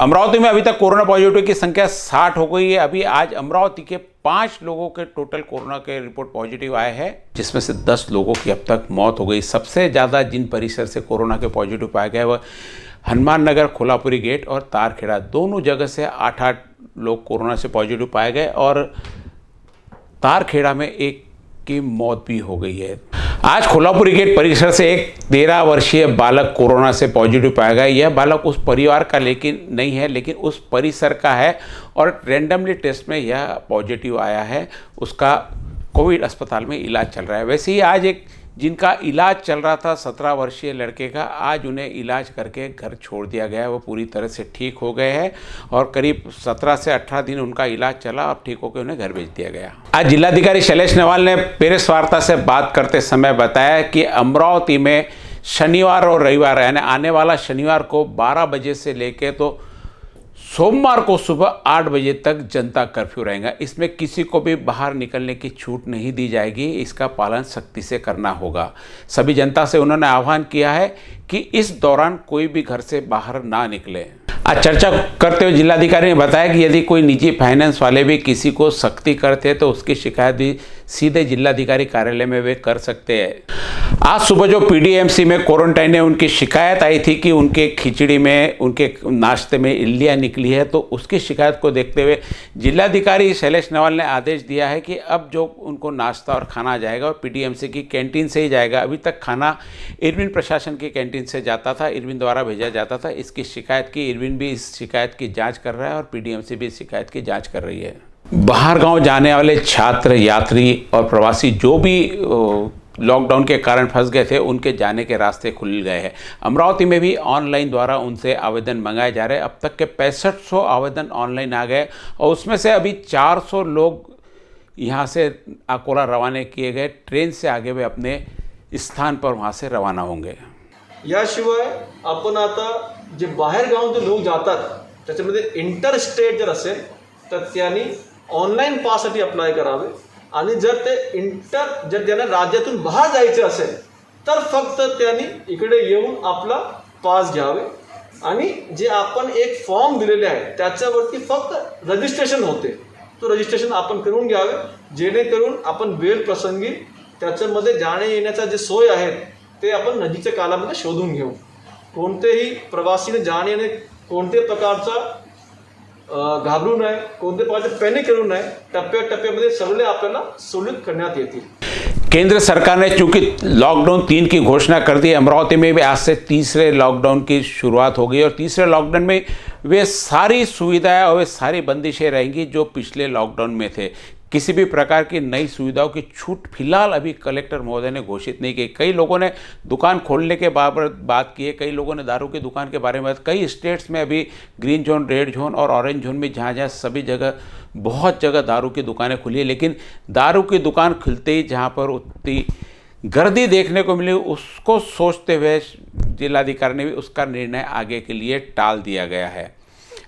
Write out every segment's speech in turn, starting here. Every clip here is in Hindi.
अमरावती में अभी तक कोरोना पॉजिटिव की संख्या 60 हो गई है। अभी आज अमरावती के 5 लोगों के टोटल कोरोना के रिपोर्ट पॉजिटिव आए हैं, जिसमें से 10 लोगों की अब तक मौत हो गई। सबसे ज़्यादा जिन परिसर से कोरोना के पॉजिटिव पाए गए वह हनुमान नगर, खोलापुरी गेट और तारखेड़ा, दोनों जगह से 8-8 लोग कोरोना से पॉजिटिव पाए गए और तारखेड़ा में एक की मौत भी हो गई है। आज खोलापुरी गेट परिसर से एक 13 वर्षीय बालक कोरोना से पॉजिटिव पाया गया। यह बालक उस परिवार का लेकिन नहीं है, लेकिन उस परिसर का है और रैंडमली टेस्ट में यह पॉजिटिव आया है। उसका कोविड अस्पताल में इलाज चल रहा है। वैसे ही आज एक जिनका इलाज चल रहा था 17 वर्षीय लड़के का, आज उन्हें इलाज करके घर छोड़ दिया गया है। वो पूरी तरह से ठीक हो गए हैं और करीब 17 से 18 दिन उनका इलाज चला और ठीक होकर उन्हें घर भेज दिया गया। आज जिलाधिकारी शैलेश नेवाल ने प्रेस वार्ता से बात करते समय बताया कि अमरावती में शनिवार और रविवार यानी आने वाला शनिवार को 12 बजे से लेके तो सोमवार को सुबह 8 बजे तक जनता कर्फ्यू रहेगा। इसमें किसी को भी बाहर निकलने की छूट नहीं दी जाएगी। इसका पालन सख्ती से करना होगा। सभी जनता से उन्होंने आह्वान किया है कि इस दौरान कोई भी घर से बाहर ना निकले। आज चर्चा करते हुए जिलाधिकारी ने बताया कि यदि कोई निजी फाइनेंस वाले भी किसी को सख्ती करते हैं तो उसकी शिकायत भी सीधे जिलाधिकारी कार्यालय में वे कर सकते हैं। आज सुबह जो पीडीएमसी में क्वारंटाइन है, उनकी शिकायत आई थी कि उनके खिचड़ी में, उनके नाश्ते में इल्लियाँ निकली है, तो उसकी शिकायत को देखते हुए जिलाधिकारी शैलेश नेवाल ने आदेश दिया है कि अब जो उनको नाश्ता और खाना जाएगा और पीडीएमसी की कैंटीन से ही जाएगा। अभी तक खाना इरविन प्रशासन की कैंटीन से जाता था, इरविन द्वारा भेजा जाता था। इसकी शिकायत की इरविन भी इस शिकायत की जाँच कर रहा है और पीडीएमसी भी इस शिकायत की जाँच कर रही है। बाहर गांव जाने वाले छात्र, यात्री और प्रवासी जो भी लॉकडाउन के कारण फंस गए थे, उनके जाने के रास्ते खुल गए हैं। अमरावती में भी ऑनलाइन द्वारा उनसे आवेदन मंगाए जा रहे हैं। अब तक के 6500 आवेदन ऑनलाइन आ गए और उसमें से अभी 400 लोग यहाँ से अकोला रवाना किए गए। ट्रेन से आगे वे अपने स्थान पर वहाँ से रवाना होंगे। याशिवाय आपण आता जे बाहेर गावातून जे लोक जातात त्याच्यामध्ये इंटर स्टेट जर असेल तर त्यांनी ऑनलाईन पाससाठी अप्लाय करावे आणि जर ते जर त्यांना राज्यातून बाहेर जायचे असेल तर फक्त त्यांनी इकडे येऊन आपला पास घ्यावे आणि जे आपण एक फॉर्म दिलेले आहे त्याच्यावरती फक्त रजिस्ट्रेशन होते, तो रजिस्ट्रेशन आपण करून घ्यावे जेणेकरून आपण वेळ प्रसंगी त्याच्यामध्ये जाणे येण्याचा जे सोय आहेत ते आपण नदीच्या कालामध्ये शोधून घेऊ। कोणतेही प्रवासीने जाणे येणे कोणत्याही प्रकारचा घाबरू नये, कोणत्या प्रकारचे पॅनिक करू नये। टप्प्याटप्प्यामध्ये सगळे आपल्याला सुलभ करण्यात येतील। केंद्र सरकार ने चूंकि लॉकडाउन 3 की घोषणा कर दी, अमरावती में भी आज से तीसरे लॉकडाउन की शुरुआत हो गई और तीसरे लॉकडाउन में वे सारी सुविधाएं और वे सारी बंदिशें रहेंगी जो पिछले लॉकडाउन में थे। किसी भी प्रकार की नई सुविधाओं की छूट फिलहाल अभी कलेक्टर महोदय ने घोषित नहीं की। कई लोगों ने दुकान खोलने के बात की है, कई लोगों ने दारू की दुकान के बारे में। कई स्टेट्स में अभी ग्रीन जोन, रेड जोन और ऑरेंज जोन में जहाँ सभी जगह बहुत जगह दारू की दुकानें खुली है, लेकिन दारू की दुकान खुलते ही जहाँ पर उतनी गर्दी देखने को मिली, उसको सोचते हुए जिलाधिकारी ने भी उसका निर्णय आगे के लिए टाल दिया गया है।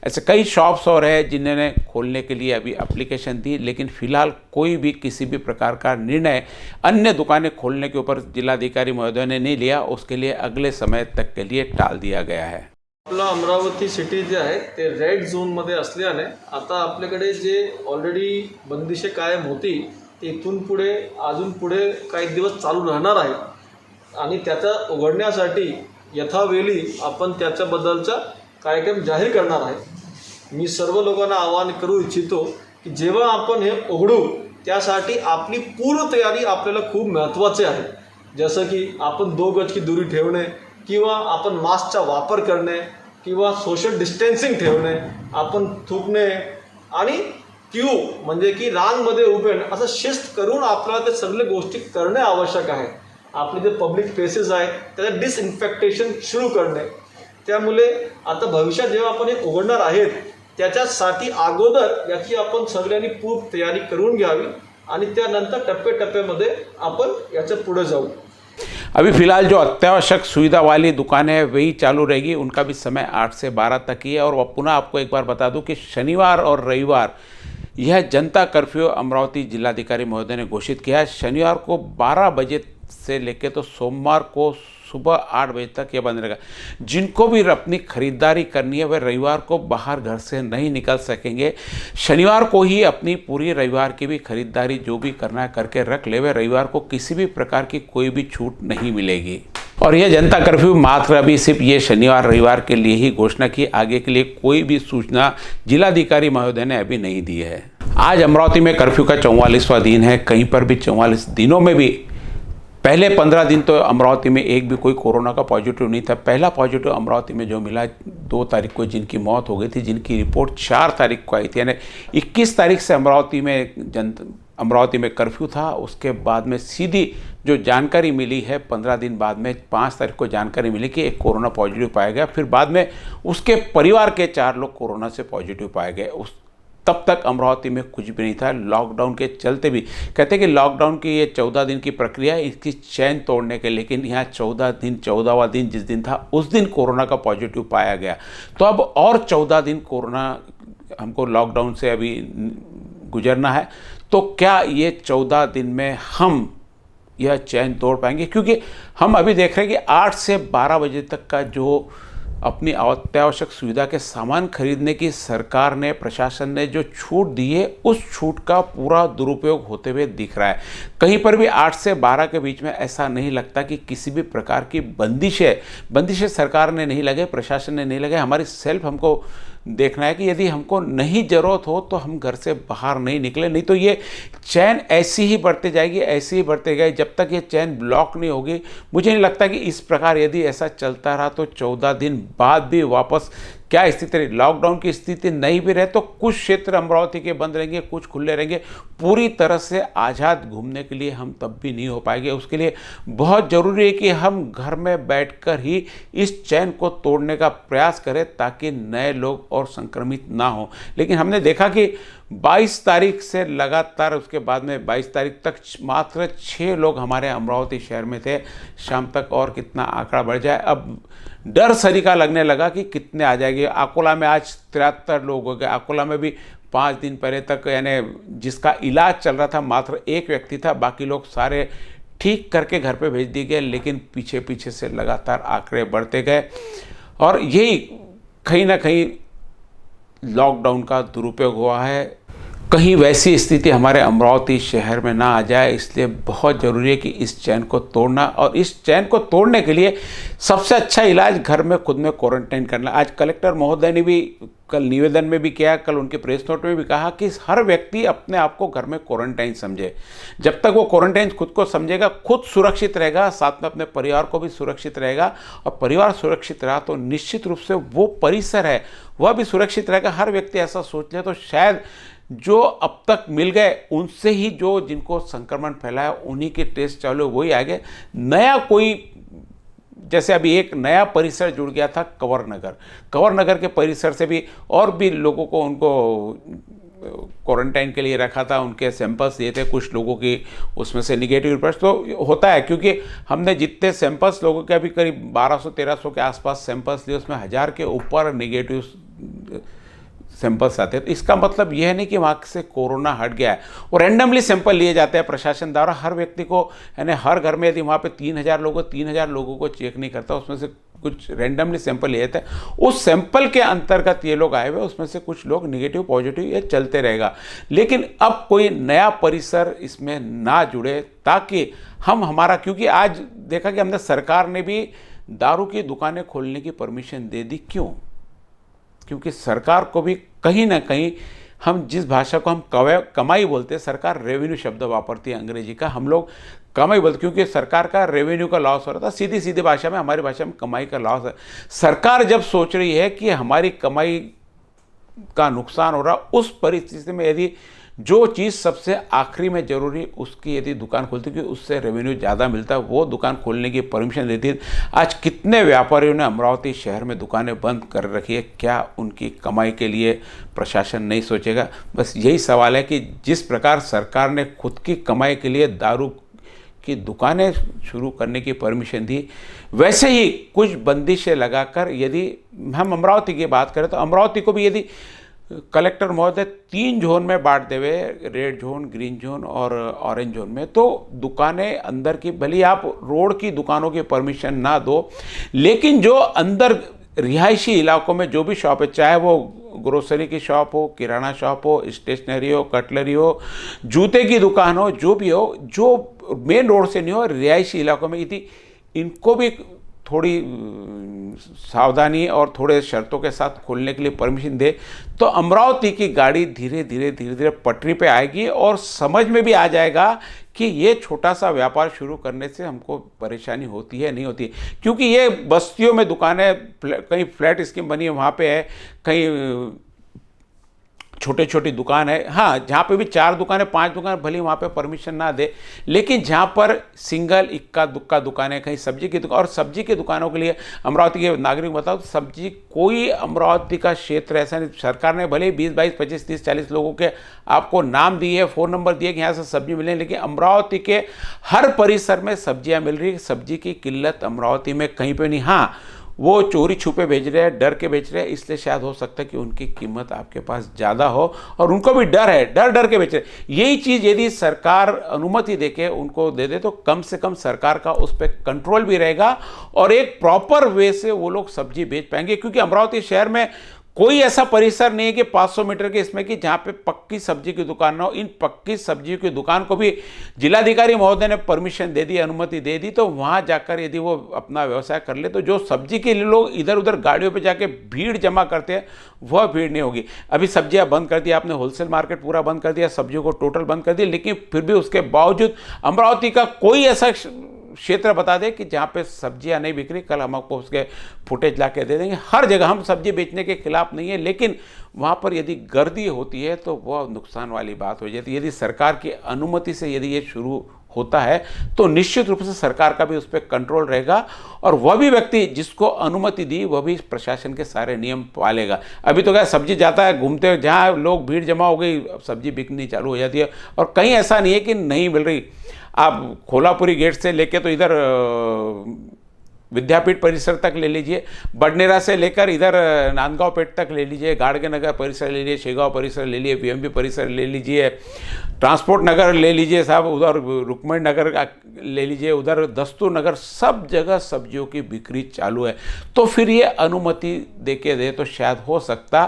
ऐसे कई शॉप्स और हैं जिन्होंने खोलने के लिए अभी एप्लीकेशन दी, लेकिन फ़िलहाल कोई भी किसी भी प्रकार का निर्णय अन्य दुकानें खोलने के ऊपर जिलाधिकारी महोदय ने नहीं लिया। उसके लिए अगले समय तक के लिए टाल दिया गया है। आपला अमरावती सिटी जे आहे ते रेड झोनमध्ये असल्याने आता आपल्याकडे जे ऑलरेडी बंदिशे कायम होती ते इथून पुढे अजून पुढे काही दिवस चालू राहणार आहे आणि त्याचा उघडण्यासाठी यथावेळी आपण त्याच्याबद्दलचा कार्यक्रम जाहीर करणार आहे। मी सर्व लोकांना आवाहन करू इच्छितो की जेव्हा आपण हे उघडू त्यासाठी आपली पूर्व तयारी आपल्याला खूप महत्त्वाची आहे। जसं की आपण 2 गज की दूरी ठेवणे किंवा आपण मास्कचा वापर करणे किंवा सोशल डिस्टन्सिंग ठेवणे, आपण थुंकणे आणि क्यू म्हणजे की रांगमध्ये उभे असं शिस्त करून आपल्याला ते सगळे गोष्टी करणे आवश्यक आहे। आपले जे पब्लिक प्लेसेस आहेत त्याचं डिसइन्फेक्टेशन सुरू करणे। त्यामुळे आता भविष्यात जेव्हा आपण हे उघडणार आहेत त्याच्यासाठी अगोदर याची आपण सगळ्यांनी पूर्व तयारी करून घ्यावी आणि त्यानंतर टप्प्याटप्प्यामध्ये आपण याच्या पुढे जाऊ। अभी फिलहाल जो अत्यावश्यक सुविधा वाली दुकानें हैं वही चालू रहेगी। उनका भी समय 8 से 12 तक ही है। और वह पुनः आपको एक बार बता दूं कि शनिवार और रविवार यह जनता कर्फ्यू अमरावती जिलाधिकारी महोदय ने घोषित किया है। शनिवार को 12 बजे से लेके तो सोमवार को सुबह 8 बजे तक ये बंद रहेगा। जिनको भी अपनी खरीदारी करनी है वह रविवार को बाहर घर से नहीं निकल सकेंगे। शनिवार को ही अपनी पूरी रविवार की भी खरीदारी जो भी करना है करके रख ले। वह रविवार को किसी भी प्रकार की कोई भी छूट नहीं मिलेगी। और यह जनता कर्फ्यू मात्र अभी सिर्फ ये शनिवार रविवार के लिए ही घोषणा की, आगे के लिए कोई भी सूचना जिलाधिकारी महोदय ने अभी नहीं दी है। आज अमरावती में कर्फ्यू का 44वां दिन है। कहीं पर भी 44 दिनों में भी पहले 15 दिन तो अमरावती में एक भी कोई कोरोना का पॉजिटिव नहीं था। पहला पॉजिटिव अमरावती में जो मिला 2 तारीख को, जिनकी मौत हो गई थी, जिनकी रिपोर्ट 4 तारीख को आई थी, यानी 21 तारीख से अमरावती में कर्फ्यू था। उसके बाद में सीधी जो जानकारी मिली है 15 दिन बाद में 5 तारीख को जानकारी मिली कि एक कोरोना पॉजिटिव पाया गया। फिर बाद में उसके परिवार के 4 लोग कोरोना से पॉजिटिव पाए गए। तब तक अमरावती में कुछ भी नहीं था। लॉकडाउन के चलते भी कहते हैं कि लॉकडाउन की ये 14 दिन की प्रक्रिया है इसकी चैन तोड़ने के, लेकिन यहाँ 14वां दिन जिस दिन था उस दिन कोरोना का पॉजिटिव पाया गया। तो अब और 14 दिन कोरोना हमको लॉकडाउन से अभी गुजरना है। तो क्या ये 14 दिन में हम यह चैन तोड़ पाएंगे? क्योंकि हम अभी देख रहे हैं कि 8 से 12 बजे तक का जो अपनी अत्यावश्यक सुविधा के सामान खरीदने की सरकार ने, प्रशासन ने जो छूट दी है, उस छूट का पूरा दुरुपयोग होते हुए दिख रहा है। कहीं पर भी 8 से 12 के बीच में ऐसा नहीं लगता कि किसी भी प्रकार की बंदिशें सरकार ने नहीं लगे, प्रशासन ने नहीं लगे। हमारी सेल्फ हमको देखना है कि यदि हमको नहीं ज़रूरत हो तो हम घर से बाहर नहीं निकले, नहीं तो ये चैन ऐसी ही बढ़ते जाएगी, ऐसी ही बढ़ते गए जब तक ये चैन ब्लॉक नहीं होगी। मुझे नहीं लगता कि इस प्रकार यदि ऐसा चलता रहा तो 14 दिन बाद भी वापस क्या स्थिति रही। लॉकडाउन की स्थिति नहीं भी रहे तो कुछ क्षेत्र अमरावती के बंद रहेंगे, कुछ खुले रहेंगे। पूरी तरह से आज़ाद घूमने के लिए हम तब भी नहीं हो पाएंगे। उसके लिए बहुत ज़रूरी है कि हम घर में बैठकर ही इस चैन को तोड़ने का प्रयास करें ताकि नए लोग और संक्रमित ना हो। लेकिन हमने देखा कि 22 तारीख से लगातार उसके बाद में 22 तारीख तक मात्र 6 लोग हमारे अमरावती शहर में थे। शाम तक और कितना आंकड़ा बढ़ जाए, अब डर सरीका लगने लगा कि कितने आ जाएंगे। अकोला में आज 73 लोग हो गए। अकोला में भी 5 दिन पहले तक यानी जिसका इलाज चल रहा था मात्र 1 व्यक्ति था, बाकी लोग सारे ठीक करके घर पे भेज दिए गए। लेकिन पीछे पीछे से लगातार आंकड़े बढ़ते गए और यही कहीं ना कहीं लॉकडाउन का दुरुपयोग हुआ है। कहीं वैसी स्थिति हमारे अमरावती शहर में ना आ जाए, इसलिए बहुत ज़रूरी है कि इस चैन को तोड़ना, और इस चैन को तोड़ने के लिए सबसे अच्छा इलाज घर में खुद में क्वारंटाइन करना। आज कलेक्टर महोदय ने भी कल निवेदन में भी किया, कल उनके प्रेस नोट में भी कहा कि हर व्यक्ति अपने आप को घर में क्वारंटाइन समझे। जब तक वो क्वारंटाइन खुद को समझेगा, खुद सुरक्षित रहेगा, साथ में अपने परिवार को भी सुरक्षित रहेगा, और परिवार सुरक्षित रहा तो निश्चित रूप से वो परिसर है वह भी सुरक्षित रहेगा। हर व्यक्ति ऐसा सोच ले तो शायद जो अब तक मिल गए उनसे ही जो जिनको संक्रमण फैलाया उन्हीं के टेस्ट चालू वही आ गए। नया कोई, जैसे अभी एक नया परिसर जुड़ गया था कंवर नगर के परिसर से भी और भी लोगों को उनको क्वारंटाइन के लिए रखा था। उनके सैंपल्स दिए थे, कुछ लोगों की उसमें से निगेटिव रिपोर्ट्स तो होता है, क्योंकि हमने जितने सैंपल्स लोगों के अभी करीब 1200-1300 के आसपास सैंपल्स लिए, उसमें 1000 के ऊपर निगेटिव सैंपल्स आते हैं। तो इसका मतलब यह नहीं कि वहाँ से कोरोना हट गया है। और रैंडमली सैंपल लिए जाते हैं प्रशासन द्वारा। हर व्यक्ति को यानी हर घर में यदि वहाँ पे 3000 लोगों को चेक नहीं करता, उसमें से कुछ रैंडमली सैंपल लिए जाते हैं। उस सैंपल के अंतर्गत ये लोग आए हुए, उसमें से कुछ लोग निगेटिव पॉजिटिव, ये चलते रहेगा। लेकिन अब कोई नया परिसर इसमें ना जुड़े ताकि हम हमारा, क्योंकि आज देखा कि हमने सरकार ने भी दारू की दुकानें खोलने की परमिशन दे दी। क्यों? क्योंकि सरकार को भी कहीं ना कहीं, हम जिस भाषा को हम कमाई बोलते हैं, सरकार रेवेन्यू शब्द वापरती है अंग्रेजी का, हम लोग कमाई बोलते, क्योंकि सरकार का रेवेन्यू का लॉस हो रहा था। सीधी भाषा में, हमारी भाषा में कमाई का लॉस है। सरकार जब सोच रही है कि हमारी कमाई का नुकसान हो रहा, उस परिस्थिति में यदि जो चीज़ सबसे आखिरी में जरूरी उसकी यदि दुकान खोलती कि उससे रेवेन्यू ज़्यादा मिलता है, वो दुकान खोलने की परमिशन देती है। आज कितने व्यापारियों ने अमरावती शहर में दुकानें बंद कर रखी है, क्या उनकी कमाई के लिए प्रशासन नहीं सोचेगा? बस यही सवाल है कि जिस प्रकार सरकार ने खुद की कमाई के लिए दारू की दुकानें शुरू करने की परमिशन दी, वैसे ही कुछ बंदिशें लगाकर, यदि हम अमरावती की बात करें तो अमरावती को भी यदि कलेक्टर महोदय 3 जोन में बांट देवे, रेड जोन, ग्रीन जोन और ऑरेंज जोन में। तो दुकानें अंदर की, भले आप रोड की दुकानों की परमिशन ना दो, लेकिन जो अंदर रिहायशी इलाकों में जो भी शॉप है, चाहे वो ग्रोसरी की शॉप हो, किराना शॉप हो, स्टेशनरी हो, कटलरी हो, जूते की दुकान हो, जो भी हो, जो मेन रोड से नहीं हो, रिहायशी इलाकों में, यदि इनको भी थोड़ी सावधानी और थोड़े शर्तों के साथ खोलने के लिए परमिशन दे, तो अमरावती की गाड़ी धीरे धीरे पटरी पे आएगी और समझ में भी आ जाएगा कि ये छोटा सा व्यापार शुरू करने से हमको परेशानी होती है नहीं होती है। क्योंकि ये बस्तियों में दुकानें, कहीं फ्लैट स्कीम बनी है वहाँ पे है, कहीं छोटे छोटी दुकान है, हाँ जहाँ पे भी 4 दुकानें 5 दुकान, भले वहाँ पे परमिशन ना दे, लेकिन जहाँ पर सिंगल इक्का दुक्का दुकानें, कहीं सब्जी की दुकान, और सब्जी की दुकानों के लिए अमरावती के नागरिक बताओ तो सब्जी, कोई अमरावती का क्षेत्र ऐसा नहीं, सरकार ने भले 20, 22, 25, 30, 40 लोगों के आपको नाम दिए, फ़ोन नंबर दिए कि यहाँ से सब्जी मिले, लेकिन अमरावती के हर परिसर में सब्जियाँ मिल रही। सब्जी की किल्लत अमरावती में कहीं पर नहीं। हाँ, वो चोरी छुपे बेच रहे हैं, डर के बेच रहे हैं, इसलिए शायद हो सकता है कि उनकी कीमत आपके पास ज़्यादा हो और उनको भी डर है, डर के बेच रहे हैं। यही चीज़ यदि सरकार अनुमति देके उनको दे दे तो कम से कम सरकार का उस पर कंट्रोल भी रहेगा और एक प्रॉपर वे से वो लोग सब्जी बेच पाएंगे। क्योंकि अमरावती शहर में कोई ऐसा परिसर नहीं है कि 500 मीटर के इसमें कि जहाँ पे पक्की सब्जी की दुकान ना हो। इन पक्की सब्जी की दुकान को भी जिलाधिकारी महोदय ने परमिशन दे दी, अनुमति दे दी, तो वहाँ जाकर यदि वो अपना व्यवसाय कर ले तो जो सब्जी के लिए लोग इधर उधर गाड़ियों पे जाके भीड़ जमा करते हैं, वह भीड़ नहीं होगी। अभी सब्जियाँ बंद कर दिया आपने, होलसेल मार्केट पूरा बंद कर दिया, सब्जियों को टोटल बंद कर दिया, लेकिन फिर भी उसके बावजूद अमरावती का कोई ऐसा क्षेत्र बता दे कि जहाँ पे सब्जियां नहीं बिक रही, कल हम आपको उसके फुटेज ला के दे देंगे। हर जगह हम सब्जी बेचने के खिलाफ नहीं है, लेकिन वहाँ पर यदि गर्दी होती है तो वह नुकसान वाली बात हो जाती है। यदि सरकार की अनुमति से यदि ये शुरू होता है तो निश्चित रूप से सरकार का भी उस पर कंट्रोल रहेगा और वह भी व्यक्ति जिसको अनुमति दी वह भी प्रशासन के सारे नियम पालेगा। अभी तो क्या सब्जी जाता है, घूमते जहाँ लोग भीड़ जमा हो गई, सब्जी बिकनी चालू हो जाती है और कहीं ऐसा नहीं है कि नहीं मिल रही। आप खोलापुरी गेट से लेके तो इधर विद्यापीठ परिसर तक ले लीजिए, बडनेरा से लेकर इधर नांदगांव पेट तक ले लीजिए, गाड़गे नगर परिसर ले लीजिए, शेगांव परिसर ले लीजिए, बीएमबी परिसर ले लीजिए, ट्रांसपोर्ट नगर ले लीजिए साहब, उधर रुक्मणी नगर ले लीजिए, उधर दस्तूर नगर, सब जगह सब्जियों की बिक्री चालू है। तो फिर ये अनुमति देके दे तो शायद हो सकता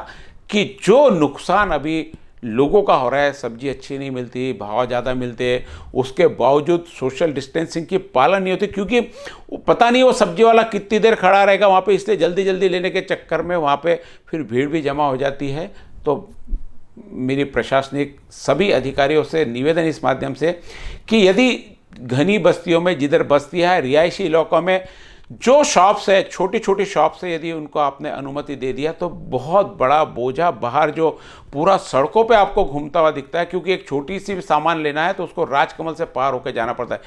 कि जो नुकसान अभी लोगों का हो रहा है, सब्जी अच्छी नहीं मिलती, भाव ज़्यादा मिलते, उसके बावजूद सोशल डिस्टेंसिंग की पालन नहीं होती, क्योंकि पता नहीं वो सब्जी वाला कितनी देर खड़ा रहेगा वहाँ पे, इसलिए जल्दी जल्दी लेने के चक्कर में वहाँ पे फिर भीड़ भी जमा हो जाती है। तो मेरी प्रशासनिक सभी अधिकारियों से निवेदन इस माध्यम से कि यदि घनी बस्तियों में, जिधर बस्तियाँ है, रिहायशी इलाकों में जो शॉप्स है, छोटी छोटी शॉप्स है, यदि उनको आपने अनुमति दे दिया तो बहुत बड़ा बोझा बाहर जो पूरा सड़कों पे आपको घूमता हुआ दिखता है, क्योंकि एक छोटी सी सामान लेना है तो उसको राजकमल से पार होकर जाना पड़ता है।